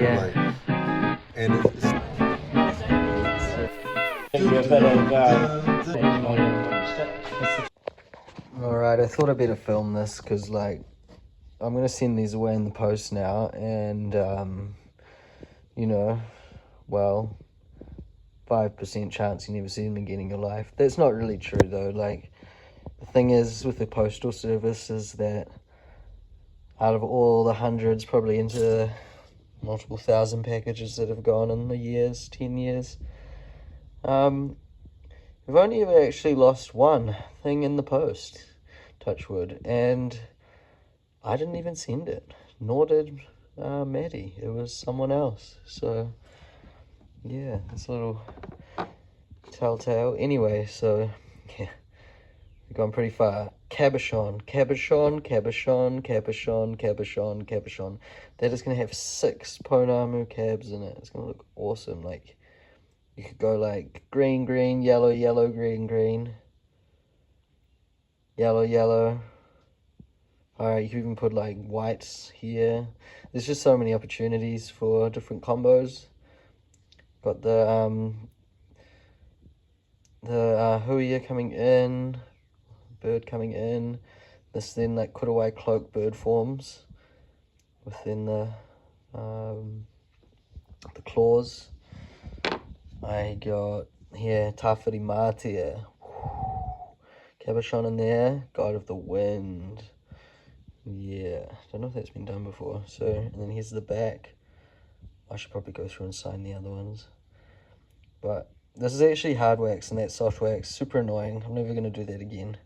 Yeah. And it's Alright, I thought I'd better film this because, like, I'm going to send these away in the post now, and, you know, well, 5% chance you never see them again in your life. That's not really true, though. Like, the thing is with the postal service is that out of all the hundreds, probably into multiple thousand packages that have gone in the years, 10 years, we've only ever actually lost one thing in the post, touch wood, and I didn't even send it, nor did Maddie. It was someone else. So yeah, it's a little telltale. Anyway, so yeah, we've gone pretty far. Cabochon, cabochon, cabochon, cabochon, cabochon, cabochon. That is going to have 6 Pounamu cabs in it. It's going to look awesome. Like, you could go like green, green, yellow, yellow, green, green, yellow, yellow. Alright, you can even put like whites here. There's just so many opportunities for different combos. Got the huia coming in, bird coming in. This then like Kurawai cloak bird forms within the claws. I got here Tawhiri Mātia. Cabochon in there, God of the Wind. Yeah, don't know if that's been done before. So, and then here's the back. I should probably go through and sign the other ones. But this is actually hard wax and that's soft wax. Super annoying. I'm never going to do that again.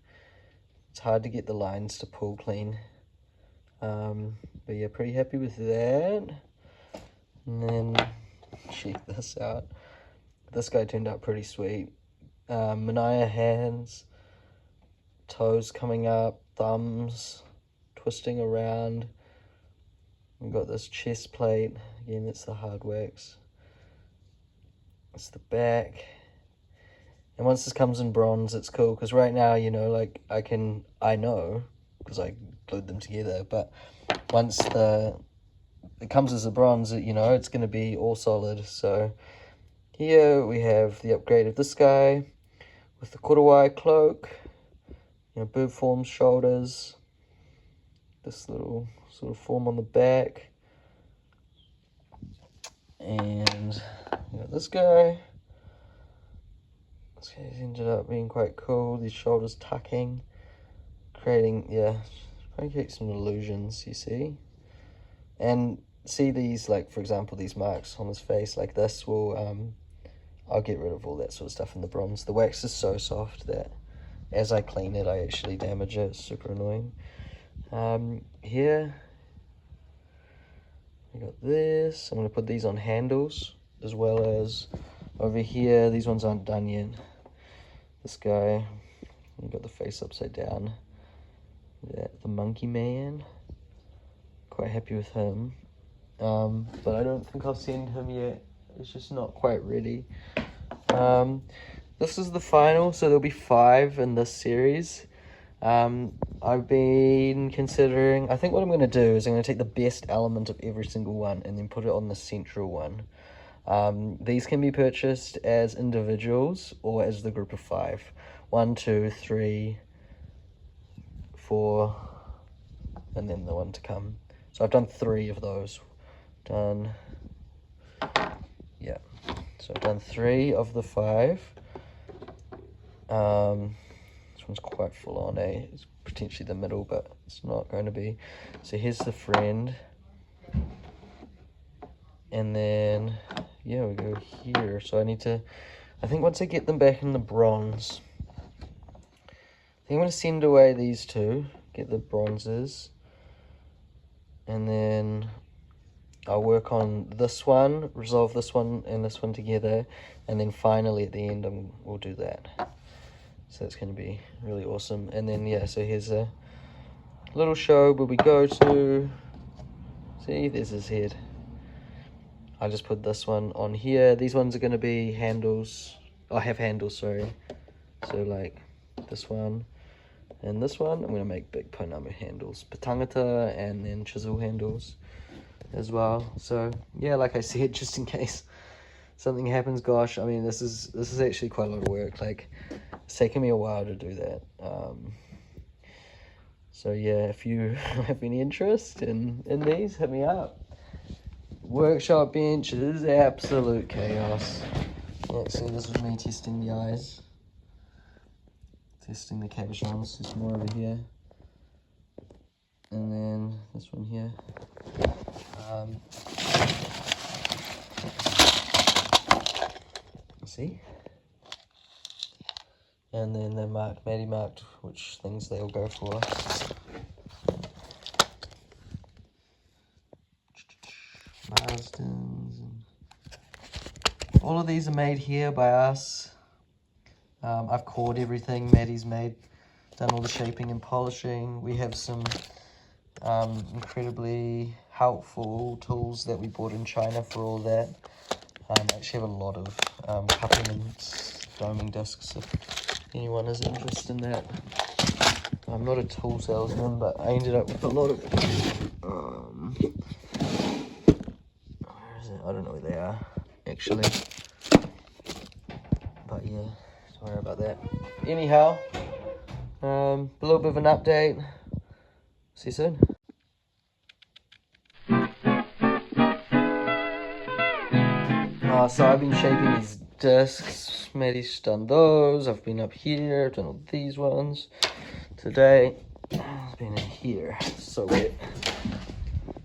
It's hard to get the lines to pull clean. But yeah, pretty happy with that. And then, check this out. This guy turned out pretty sweet. Manaya hands, toes coming up, thumbs twisting around. We've got this chest plate. Again, that's the hard wax. It's the back. And once this comes in bronze, it's cool. Because right now, you know, like, I know, because I glued them together. But once it comes as a bronze, you know, it's going to be all solid. So here we have the upgrade of this guy with the Kurawai cloak. You know, bird forms, shoulders. This little sort of form on the back. And we got this guy. This guy's ended up being quite cool. These shoulders tucking, creating, yeah, trying to create some illusions, you see. And see these, like, for example, these marks on his face, like this will, I'll get rid of all that sort of stuff in the bronze. The wax is so soft that as I clean it, I actually damage it. It's super annoying. Here we got this. I'm going to put these on handles, as well as over here. These ones aren't done yet. This guy, you got the face upside down. Yeah, the monkey man. Quite happy with him. But I don't think I'll send him yet. It's just not quite ready. This is the final, so there'll be 5 in this series. I've been considering, I think what I'm going to do is I'm going to take the best element of every single one and then put it on the central one. These can be purchased as individuals or as the group of 5. 1, 2, 3, 4, and then the one to come. So I've done 3 of those. Yeah. So I've done 3 of the 5. This one's quite full on, eh? It's potentially the middle, but it's not going to be. So here's the friend. And then, yeah, we go here. So I need to, I think once I get them back in the bronze, I think I'm going to send away these 2, get the bronzes. And then I'll work on this one, resolve this one and this one together. And then finally at the end, we'll do that. So that's going to be really awesome. And then, yeah, so here's a little show where we go to, see, there's his head. I just put this one on here. These ones are going to be handles. I have handles, sorry. So, like, this one and this one. I'm going to make big Pounamu handles. Patangata and then chisel handles. as well. So yeah, like I said, just in case something happens, gosh, I mean, this is actually quite a lot of work. Like, it's taken me a while to do that. So yeah, if you have any interest in these, hit me up. Workshop bench is absolute chaos. Actually, this was me testing the eyes, testing the cabochons. There's more over here, and then this one here. See? And then they're marked, Maddie marked which things they'll go for. Marsdens. All of these are made here by us. I've cored everything. Maddie's done all the shaping and polishing. We have some incredibly helpful tools that we bought in China for all that. I actually have a lot of cupping and doming discs if anyone is interested in that. I'm not a tool salesman, but I ended up with a lot of where is it? I don't know where they are actually, but yeah, don't worry about that. Anyhow, a little bit of an update. See you soon. So I've been shaping these discs. Maddie's done those. I've been up here, done all these ones. Today, I've been in here. So wet.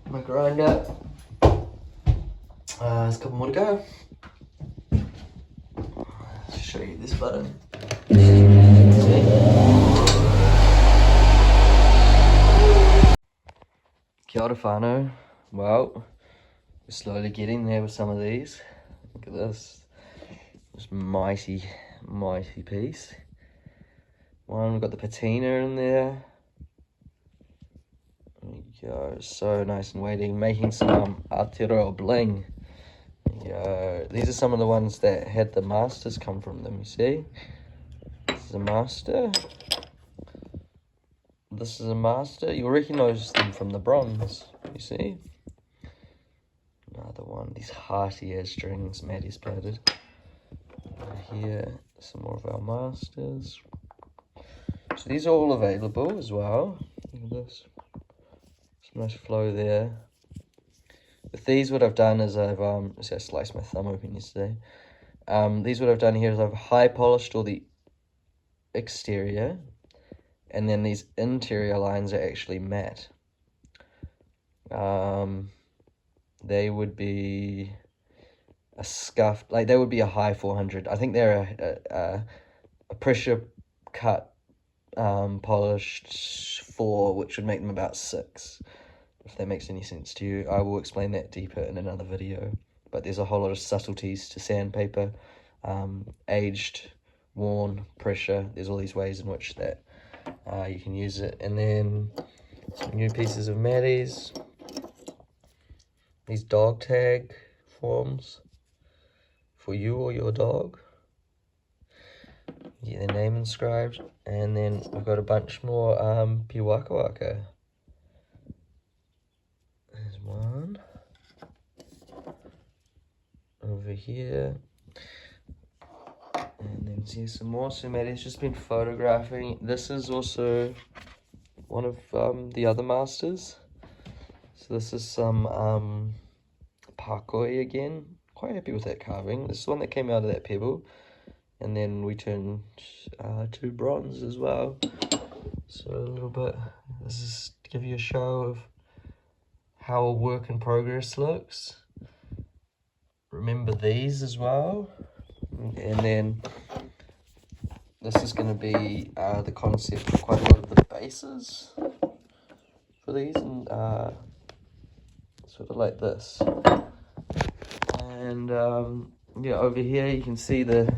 My grinder. There's a couple more to go. Let's show you this button. Kia ora whānau. Well, we're slowly getting there with some of these. Look at this. This mighty piece. One, we've got the patina in there. There we go. So nice and weighty. Making some Aotearoa bling. There you go. These are some of the ones that had the masters come from them, you see? This is a master. This is a master. You'll recognise them from the bronze, you see? Another one. These hearty as strings Maddie's plaited. Here, some more of our masters. So these are all available as well. Look at this. Some nice flow there. With these, what I've done is I've see, I sliced my thumb open yesterday. These, what I've done here is I've high polished all the exterior, and then these interior lines are actually matte. They would be a scuffed, like they would be a high 400. I think they're a pressure cut polished 4, which would make them about 6. If that makes any sense to you, I will explain that deeper in another video. But there's a whole lot of subtleties to sandpaper, aged, worn, pressure. There's all these ways in which that you can use it. And then some new pieces of Maddie's. These dog tag forms for you or your dog. Get their name inscribed. And then we've got a bunch more Piwaka Waka. There's one. Over here. And then here's some more. So Maddie's just been photographing. This is also one of the other masters. So this is some pakoi again. Quite happy with that carving. This is one that came out of that pebble. And then we turned to bronze as well. So a little bit, this is to give you a show of how a work in progress looks. Remember these as well. And then this is going to be the concept for quite a lot of the bases for these, and sort of like this. And yeah, over here you can see the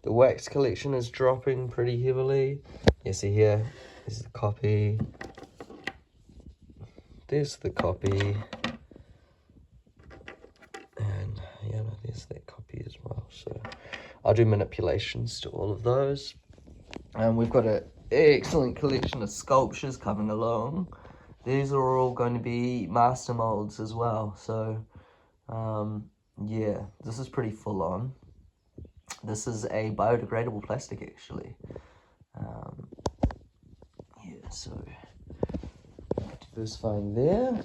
wax collection is dropping pretty heavily. You see here, this is the copy. There's the copy. And yeah, no, there's that copy as well. So I'll do manipulations to all of those. And we've got an excellent collection of sculptures coming along. these are all going to be master molds as well. So, yeah, this is pretty full on. This is a biodegradable plastic, actually. Yeah, so diversifying there.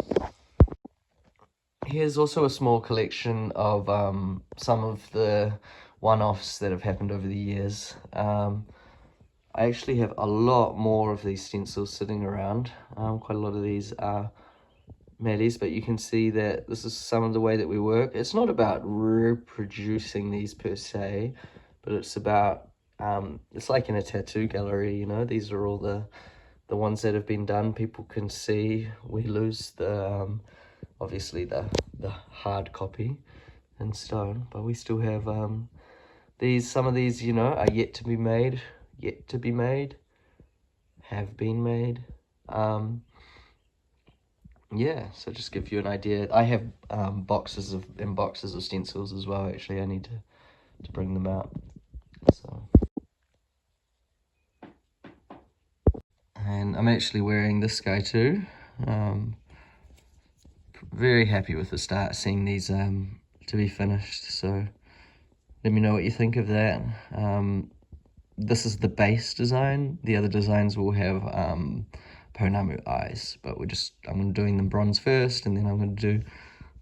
Here's also a small collection of some of the one-offs that have happened over the years. I actually have a lot more of these stencils sitting around. Quite a lot of these are Maddie's, but you can see that this is some of the way that we work. It's not about reproducing these per se, but it's about, it's like in a tattoo gallery, you know, these are all the ones that have been done. People can see. We lose the, obviously the hard copy in stone, but we still have, some of these, you know, are yet to be made, have been made. Yeah, so just give you an idea. I have boxes of stencils as well. Actually, I need to bring them out. So, and I'm actually wearing this guy too. Very happy with the start, seeing these to be finished. So let me know what you think of that. This is the base design. The other designs will have Pounamu eyes, but I'm doing them bronze first, and then I'm going to do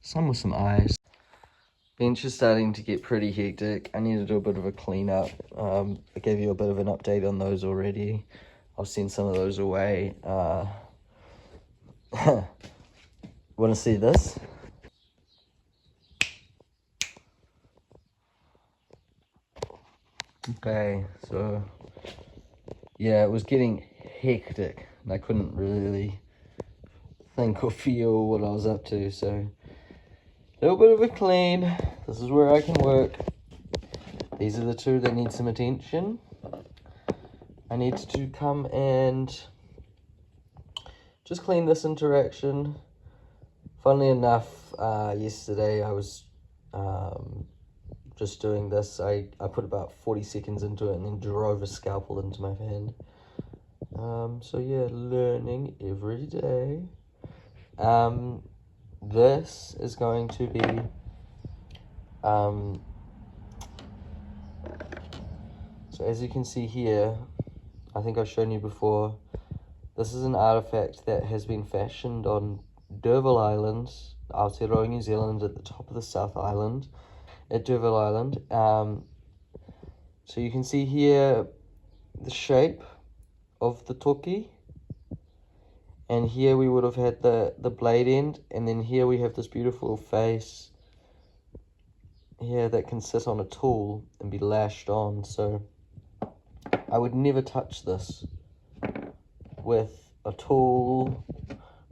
some with some eyes. Bench is starting to get pretty hectic. I need to do a bit of a cleanup. I gave you a bit of an update on those already. I'll send some of those away. Want to see this? Okay, so yeah, it was getting hectic and I couldn't really think or feel what I was up to, so a little bit of a clean. This is where I can work. These are the two that need some attention. I need to come and just clean this interaction. Funnily enough, yesterday I was just doing this. I put about 40 seconds into it and then drove a scalpel into my hand. So yeah, learning every day. This is going to be so as you can see here, I think I've shown you before, this is an artifact that has been fashioned on D'Urville Island, Aotearoa, New Zealand, at the top of the South Island, at D'Urville Island. So you can see here the shape of the toki, and here we would have had the blade end, and then here we have this beautiful face here that can sit on a tool and be lashed on. So I would never touch this with a tool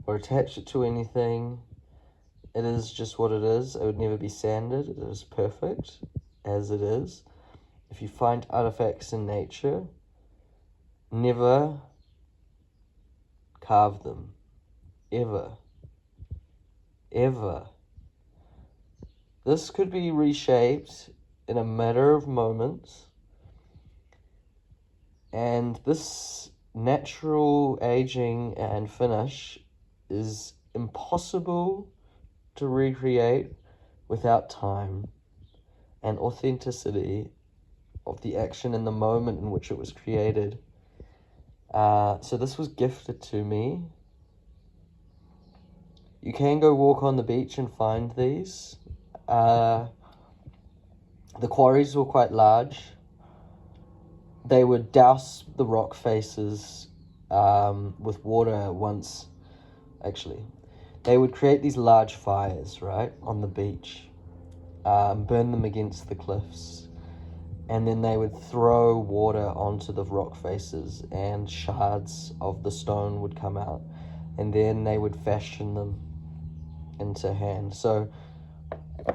or attach it to anything. It is just what it is. It would never be sanded. It is perfect as it is. If you find artifacts in nature, never carve them. Ever. Ever. This could be reshaped in a matter of moments. And this natural aging and finish is impossible to recreate without time and authenticity of the action in the moment in which it was created. So this was gifted to me. You can go walk on the beach and find these. The quarries were quite large. They would douse the rock faces with water once, actually. They would create these large fires, right, on the beach, burn them against the cliffs, and then they would throw water onto the rock faces and shards of the stone would come out, and then they would fashion them into hand. So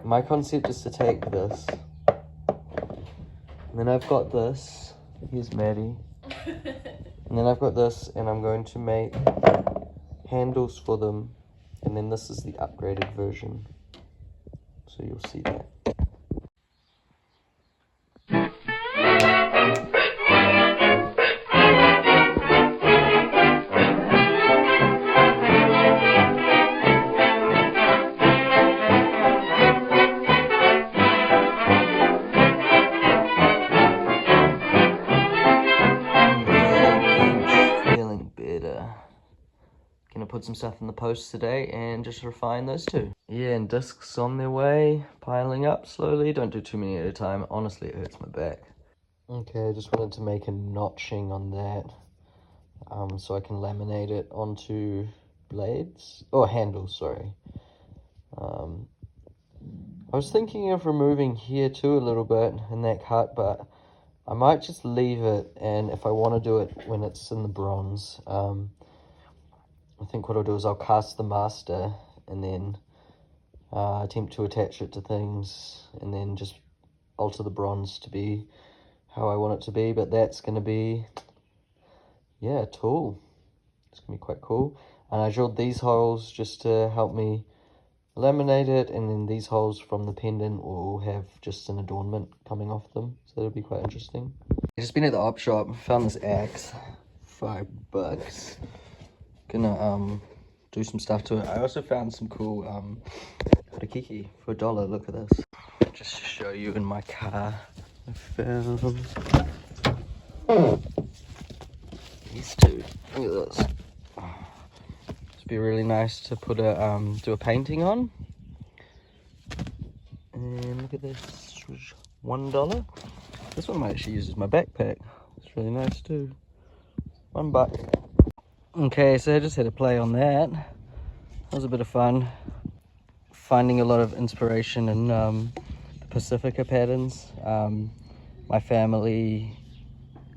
my concept is to take this, and then I've got this. Here's Maddie. And then I've got this, and I'm going to make handles for them, and then this is the upgraded version. So you'll see that. Gonna put some stuff in the post today and just refine those two. Yeah, and discs on their way, piling up slowly. Don't do too many at a time. Honestly, it hurts my back. Okay, I just wanted to make a notching on that, so I can laminate it onto blades, or handles, sorry. I was thinking of removing here too a little bit in that cut, but I might just leave it, and if I want to do it when it's in the bronze, I think what I'll do is I'll cast the master and then attempt to attach it to things and then just alter the bronze to be how I want it to be. But that's going to be, yeah, a tool. It's going to be quite cool. And I drilled these holes just to help me laminate it, and then these holes from the pendant will have just an adornment coming off them, so that'll be quite interesting. I've just been at the op shop, found this axe, $5. Gonna do some stuff to it. I also found some cool harakiki for $1. Look at this. Just to show you in my car, I found these two. Look at this. It'd be really nice to put a do a painting on. And look at this, $1. This one I might actually use as my backpack. It's really nice too. $1. Okay, so I just had a play on that. That was a bit of fun. Finding a lot of inspiration in the Pacifica patterns. My family,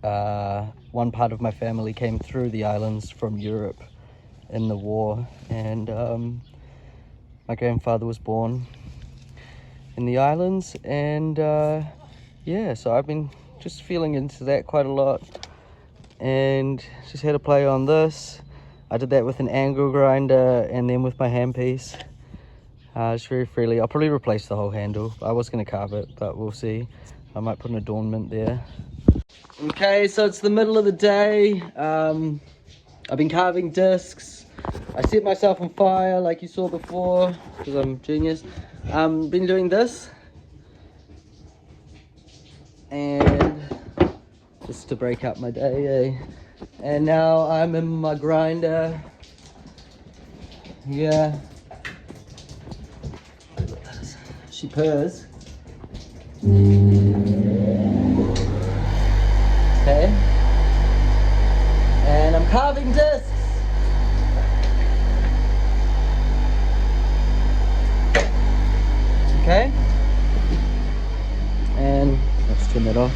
one part of my family came through the islands from Europe in the war, and my grandfather was born in the islands, and yeah, so I've been just feeling into that quite a lot. And just had a play on this. I did that with an angle grinder and then with my handpiece. Just very freely. I'll probably replace the whole handle. I was going to carve it, but we'll see. I might put an adornment there. Okay, so it's the middle of the day. I've been carving discs. I set myself on fire like you saw before, because I'm genius. Been doing this. And just to break up my day, eh? And now I'm in my grinder. Yeah. She purrs. Okay. And I'm carving discs. Okay. And let's turn that off.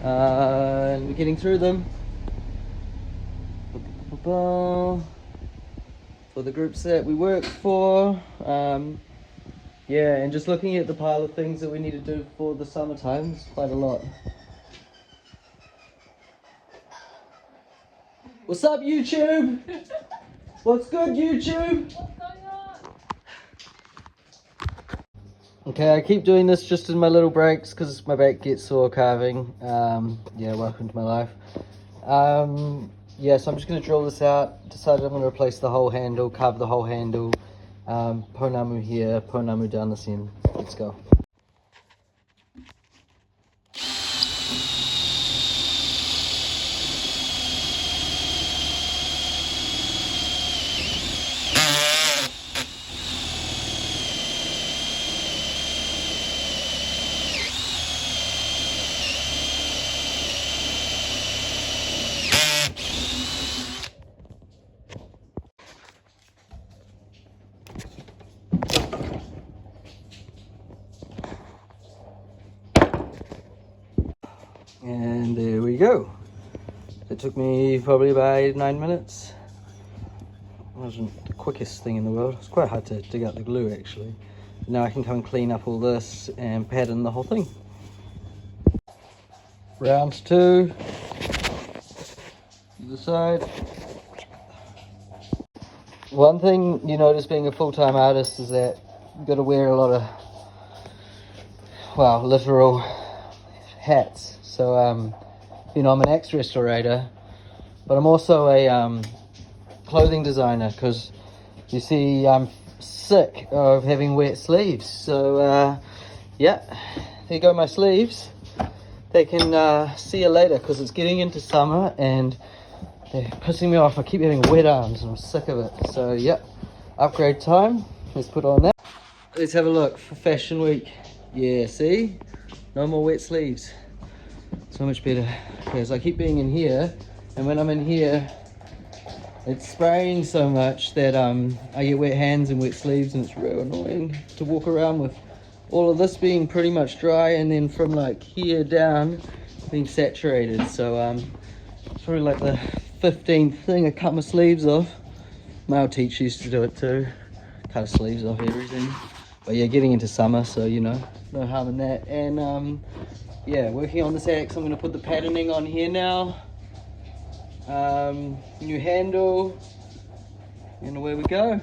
And we're getting through them for the groups that we work for. Yeah, and just looking at the pile of things that we need to do for the summertime, it's quite a lot. What's up, YouTube? What's good, YouTube? What's going on? Okay, I keep doing this just in my little breaks because my back gets sore carving. Yeah, welcome to my life. Yeah, so I'm just going to drill this out. Decided I'm going to replace the whole handle, carve the whole handle. Pounamu here, pounamu down this end. Let's go. And there we go. It took me probably about 8 or 9 minutes. It wasn't the quickest thing in the world. It's quite hard to dig out the glue actually. Now I can come and clean up all this and pattern the whole thing. Round 2. To the side. One thing you notice being a full-time artist is that you've got to wear a lot of, well, literal hats. So, you know, I'm an axe restorator, but I'm also a clothing designer, because you see I'm sick of having wet sleeves. So, yeah, there you go, my sleeves. they can see you later, because it's getting into summer and they're pissing me off. I keep having wet arms and I'm sick of it. So yep, upgrade time. Let's put on that. Let's have a look for Fashion Week. Yeah, see? No more wet sleeves. So much better. Because I keep being in here, and when I'm in here, it's spraying so much that I get wet hands and wet sleeves, and it's real annoying to walk around with all of this being pretty much dry, and then from like here down being saturated. So it's probably like the 15th thing I cut my sleeves off. My old teacher used to do it too. Cut his sleeves off everything. But yeah, getting into summer, so you know, no harm in that. And yeah, working on this axe. I'm going to put the patterning on here now. New handle, and away we go.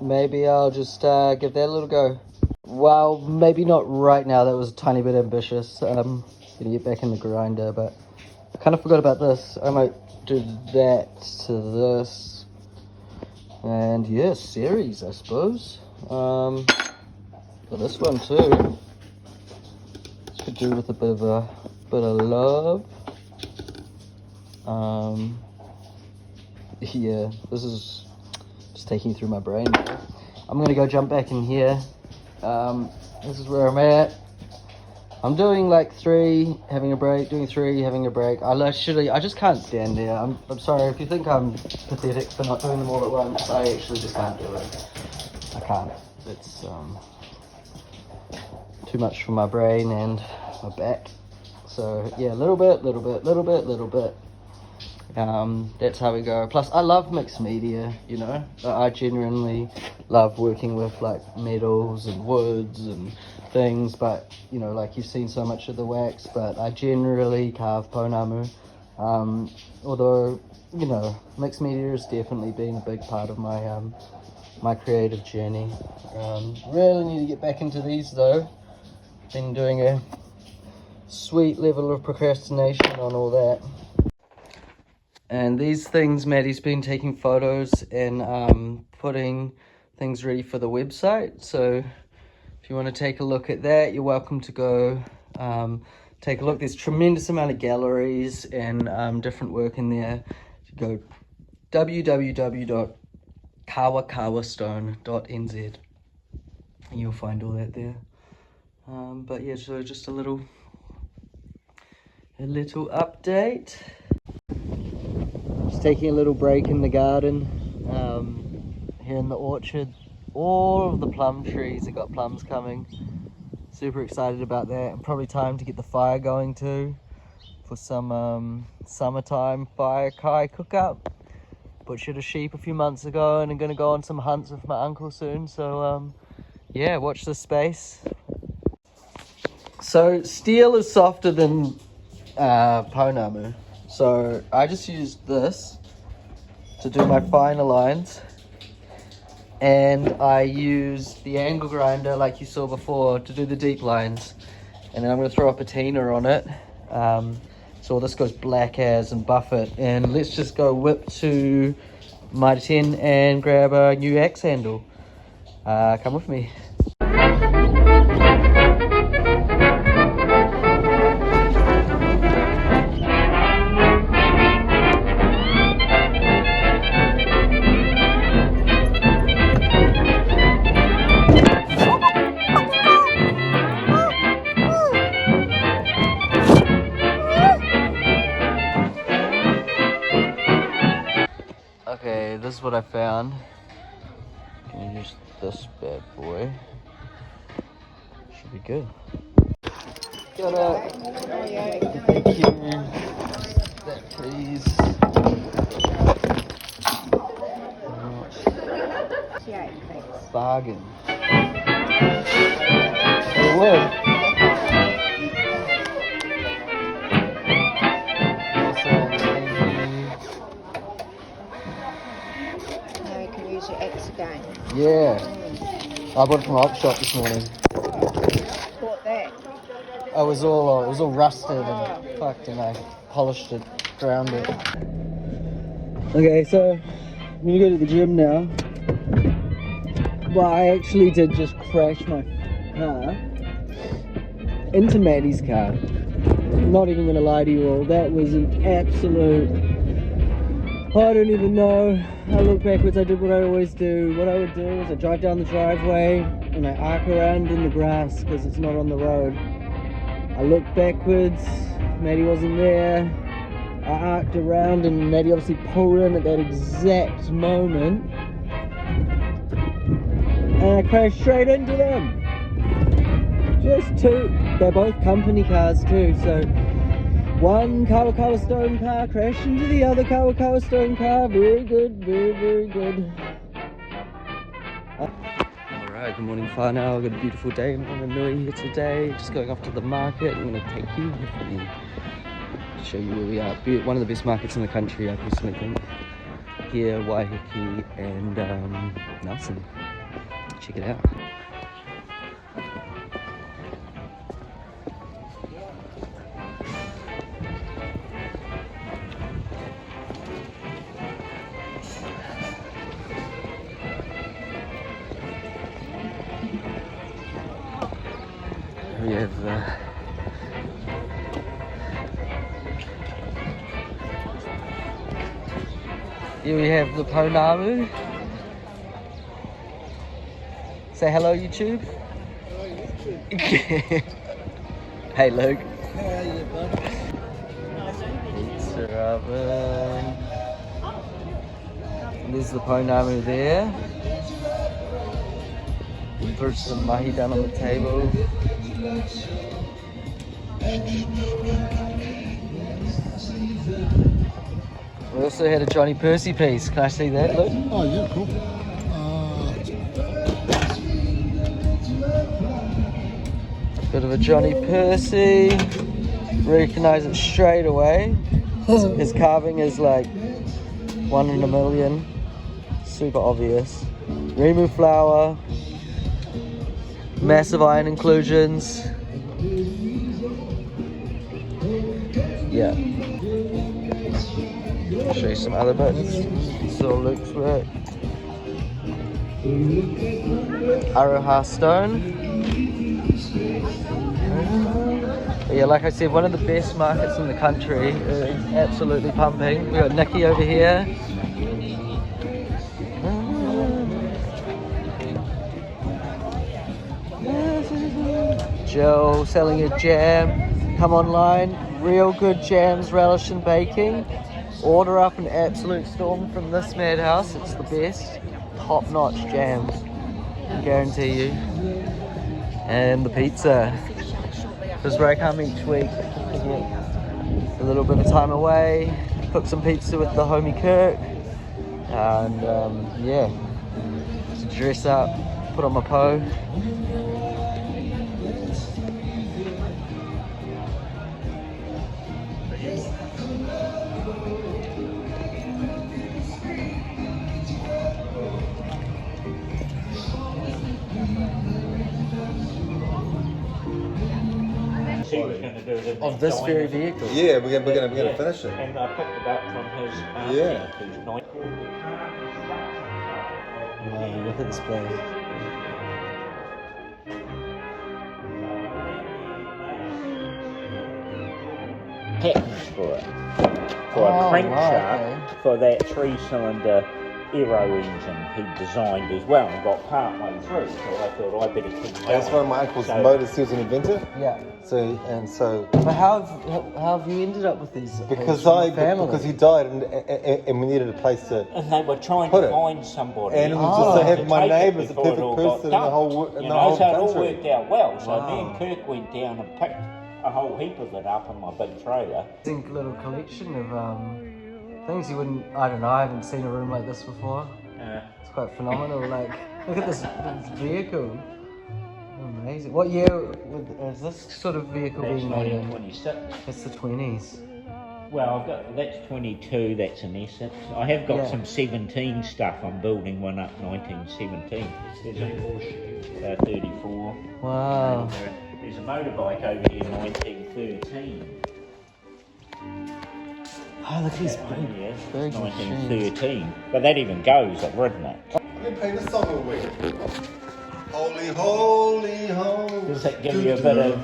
Maybe I'll just give that a little go. Well, maybe not right now. That was a tiny bit ambitious. Gonna get back in the grinder, but I kind of forgot about this. I might do that to this, and yeah, series I suppose. For this one too, could do with a bit of love. Yeah, this is just taking through my brain. I'm gonna go jump back in here. This is where I'm at. I'm doing like 3, having a break, doing 3, having a break. I just can't stand there. I'm sorry if you think I'm pathetic for not doing them all at once. I actually just can't do it. I can't. It's too much for my brain and my back. So yeah, little bit. That's how we go. Plus I love mixed media, you know. I genuinely love working with like metals and woods and things, but you know, like you've seen so much of the wax, but I generally carve pounamu. Although, you know, mixed media has definitely been a big part of my my creative journey. Really need to get back into these though. Been doing a sweet level of procrastination on all that. And these things, Maddie's been taking photos and putting things ready for the website. So if you want to take a look at that, you're welcome to go take a look. There's tremendous amount of galleries and different work in there. You go www.kawakawastone.nz and you'll find all that there. But yeah, so just a little update. Just taking a little break in the garden, here in the orchard. All of the plum trees have got plums coming. Super excited about that. And probably time to get the fire going too, for some summertime fire kai cook-up. Butchered a sheep a few months ago and I'm going to go on some hunts with my uncle soon. So yeah, watch this space. So steel is softer than pounamu. So I just used this to do my finer lines, and I used the angle grinder like you saw before to do the deep lines, and then I'm going to throw a patina on it. So this goes black as and buff it, and let's just go whip to Mitre 10 and grab a new axe handle. Come with me. Okay, this is what I found. And use this bad boy. Should be good. Got it. Thank you. That please. Bargain. It would. Now you can use your X again. Yeah. I bought it from Op Shop this morning. Bought that. It was all rusted and fucked, and I polished it, ground it. Okay, so I'm gonna go to the gym now. But I actually did just crash my car into Maddie's car. I'm not even gonna lie to you all, that was an absolute... I don't even know. I look backwards, I did what I always do. What I would do is I drive down the driveway and I arc around in the grass because it's not on the road. I looked backwards, Maddie wasn't there. I arced around and Maddie obviously pulled in at that exact moment. And I crashed straight into them. Just two. They're both company cars too, so one Kawa Stone car crashed into the other Kawa Stone car. Very good, very good. Alright, good morning whānau. I've got a beautiful day in Whanganui here today. Just going off to the market. I'm going to take you and show you where we are. One of the best markets in the country, I personally think. Here, Waiheke and Nelson. Check it out. We have here we have the Pounamu. Say hello, YouTube. Hello, YouTube. Hey, Luke. How are you, bud? Pizza oven. And there's the Pounamu there. We threw some mahi down on the table. We also had a Johnny Percy piece. Can I see that, Luke? Oh, yeah, cool. Bit of a Johnny Percy. Recognize it straight away. His carving is like 1 in a million. Super obvious. Rimu flower. Massive iron inclusions. Yeah. I'll show you some other bits. This is all Luke's work. Aroha stone. But yeah, like I said, one of the best markets in the country. It's absolutely pumping. We got Nikki over here. Jill selling her jam. Come online. Real good jams, relish and baking. Order up an absolute storm from this madhouse. It's the best. Top-notch jams. I guarantee you. And the pizza. Because where I come each week, I get a little bit of time away, cook some pizza with the homie Kirk, and yeah, to dress up, put on my po. He was going to do it Of this very vehicle. Yeah, we're gonna finish it. And I picked it up from his Yeah. who's 90. Wow, look at this place. Patents for it. For a crankshaft for that 3-cylinder aero engine he designed as well and got part way through. So I thought I better keep going. That's one of my uncle's motors. He was an inventor. Yeah. So. But how have you ended up with these? Because family? because he died and we needed a place to. And they were trying Put to it. find somebody. And it was Oh. just to to have my take it neighbours the before it perfect all got person in the done. whole You in the know, whole so it all country. worked out well. So Wow. me and Kirk went down and picked a whole heap of it up in my big trailer. I think a little collection of things you wouldn't. I don't know. I haven't seen a room like this before. It's quite phenomenal. Like, look at this vehicle. Amazing. What year is this sort of vehicle That's being made in? 1926. It's the 20s. Well, I've got that's 22. That's an Essex. I have got Yeah. some 17 stuff. I'm building one up 1917. There's a Porsche 34. Wow. There's a motorbike over here 1913. Oh, look at these That one, yeah, big machines. 1913. But that even goes. I've ridden it. I've been playing this song all week. Holy, holy, holy. Does that give you a bit of?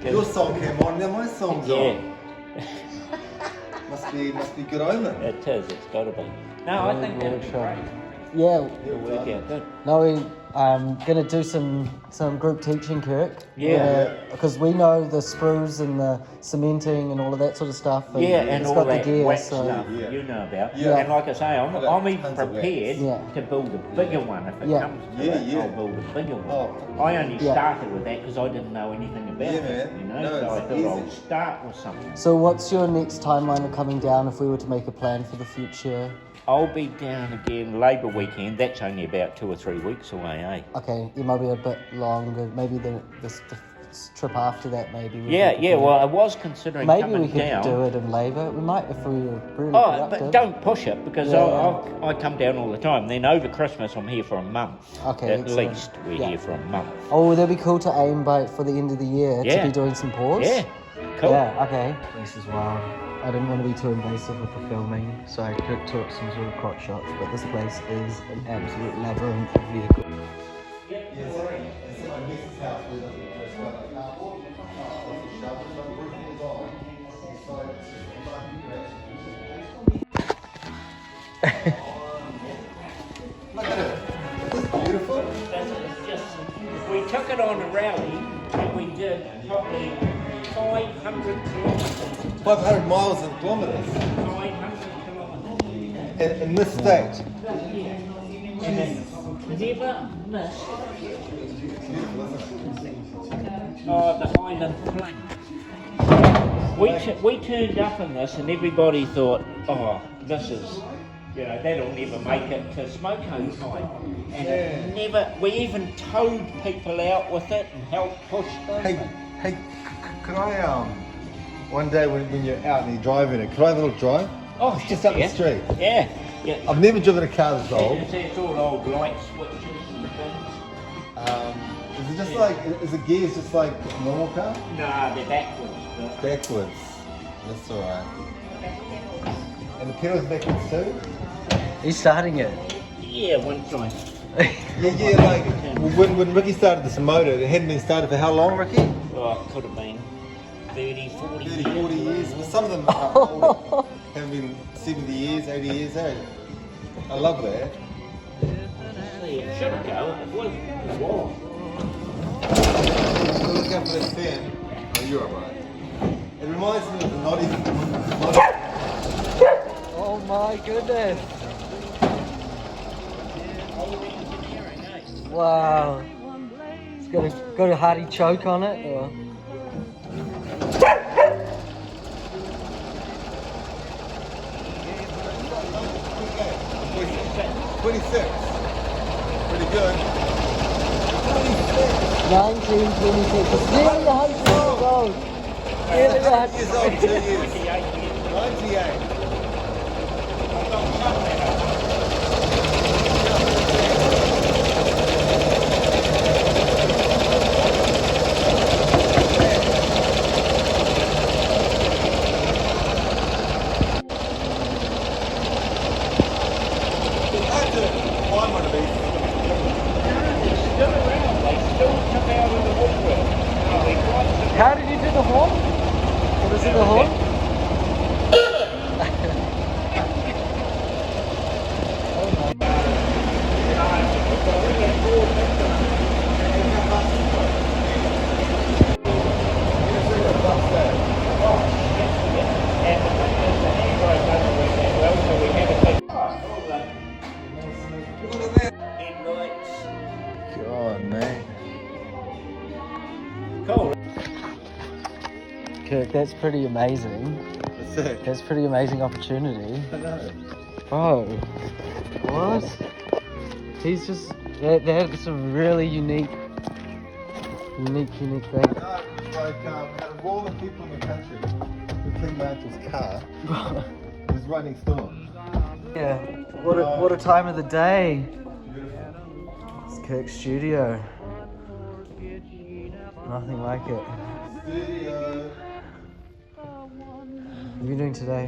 Your song came on, now my song's Yeah, on. Must be good omen. it is. It's got to be. No, I think that'd be great. Yeah. It'll work out good. No, we gonna do some group teaching, Kirk. Yeah. Because we know the screws and the cementing and all of that sort of stuff. And Yeah, and it's all got that the gear, wax so stuff Yeah. you know about. Yeah. And like I say, I'm even tons of wax. prepared Yeah. to build a bigger one if it Yeah. comes to Yeah, it. yeah. I'll build a bigger one. Oh. I only Yeah. started with that because I didn't know anything about Yeah, it. man. You know, No, so I it's thought easy. I'll start with something. So what's your next timeline of coming down if we were to make a plan for the future? I'll be down again Labour weekend. That's only about 2 or 3 weeks away, eh? Okay, it might be a bit longer. Maybe the trip after that, maybe. Yeah. Well, I was considering maybe coming we could down. do it in Labour. We might if we were really Oh, productive. but don't push it because Yeah. I come down all the time. Then over Christmas I'm here for a month. Okay, At excellent. least we're Yeah. here for a month. Oh, that'd be cool to aim by for the end of the year to Yeah. be doing some pours. Yeah, cool. Yeah, okay. This is wild. I didn't want to be too invasive with the filming, so I took some sort of crotch shots, but this place is an absolute labyrinth of vehicles. Beautiful. We took it on a rally and we did probably 500 kilometres. 500 miles and kilometres 500 kilometres. in this state. And it never missed. Oh, the Highland plank. We turned up in this and everybody thought, oh, this is, you know, that'll never make it to smoke home time. And it never, we even towed people out with it and helped push them. Hey, could I one day when you're out and you're driving it, could I have a little drive? Oh, Just up the yeah. street. Yeah. I've never driven a car this old. It's all old light switches and things. Is it just like, is the gears just like a normal car? Nah, they're backwards. But Backwards. That's alright. And the pedals backwards too? He's starting it. yeah, one time. Yeah, like when Ricky started this motor, it hadn't been started for how long, Ricky? Oh, it could have been 30, 40 30, years. 40 years. But some of them are older, have been 70 years, 80 years, eh? I love that. See, it should go. It was. Look out for that fan. Oh, you're alright. It reminds me of the naughty. Oh my goodness. Wow. It's got a hearty choke on it. Or... 26. Pretty good. 1926. It's nearly 100 years old. Nearly 100 years old, 2 years. 98. How did you do the horn? What is it, the horn? God, man. Cool. Kirk, that's pretty amazing. What's that? That's a pretty amazing opportunity. I know. Bro, what? He's just, that's a really unique thing. No, like, out of all the people in the country who cleaned Michael's car, it was right next door. Yeah, what a time of the day. It's Kirk's studio. Nothing like it. Studio. What are you doing today?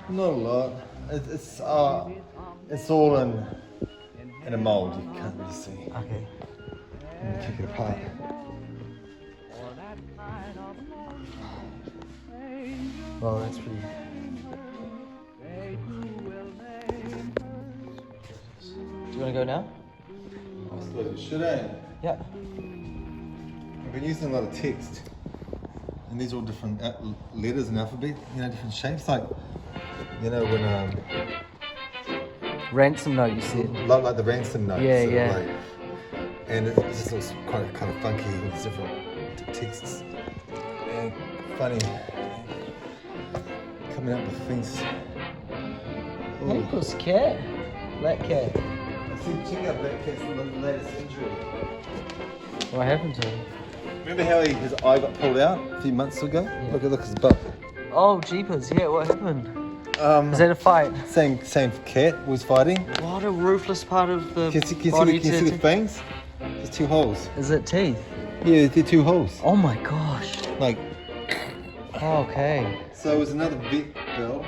Not a lot. It's all in a mold. You can't really see. Okay. Let me take it apart. Well, that's pretty. Do you want to go now? I suppose we should, eh? Yeah. I've been using a lot of text, and these are all different letters and alphabet. You know, different shapes. Like, you know, when Ransom note, you said. like the ransom notes. Yeah, sort of yeah. like, and it just looks kind of funky with these different texts. And funny. Coming up with things. Michael's cat. Black cat. See, check out Black Cat's latest injury. What happened to him? Remember how his eye got pulled out a few months ago? Yeah. Look at his butt. Oh, jeepers. Yeah, what happened? Is that a fight? Same cat was fighting. What a ruthless part of the Can you body see the fangs? There's 2 holes. Is it teeth? Yeah, they're 2 holes. Oh my gosh. Like, Oh, okay. so it was another vet bill.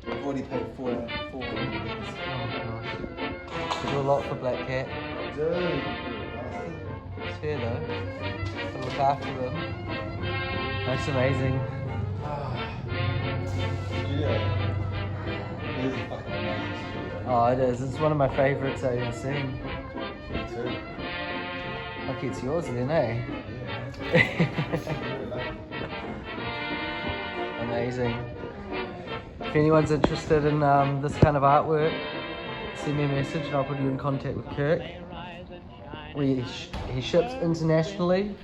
I've already paid $400. Oh gosh. You do a lot for Black Cat. Dude. It's fair though. Gotta look after them. That's amazing. Yeah. It is fucking amazing. Oh, it is. It's one of my favourites I've ever seen. Me too. Lucky it's yours then, eh? Amazing. If anyone's interested in this kind of artwork, send me a message and I'll put you in contact with Kirk. He ships internationally.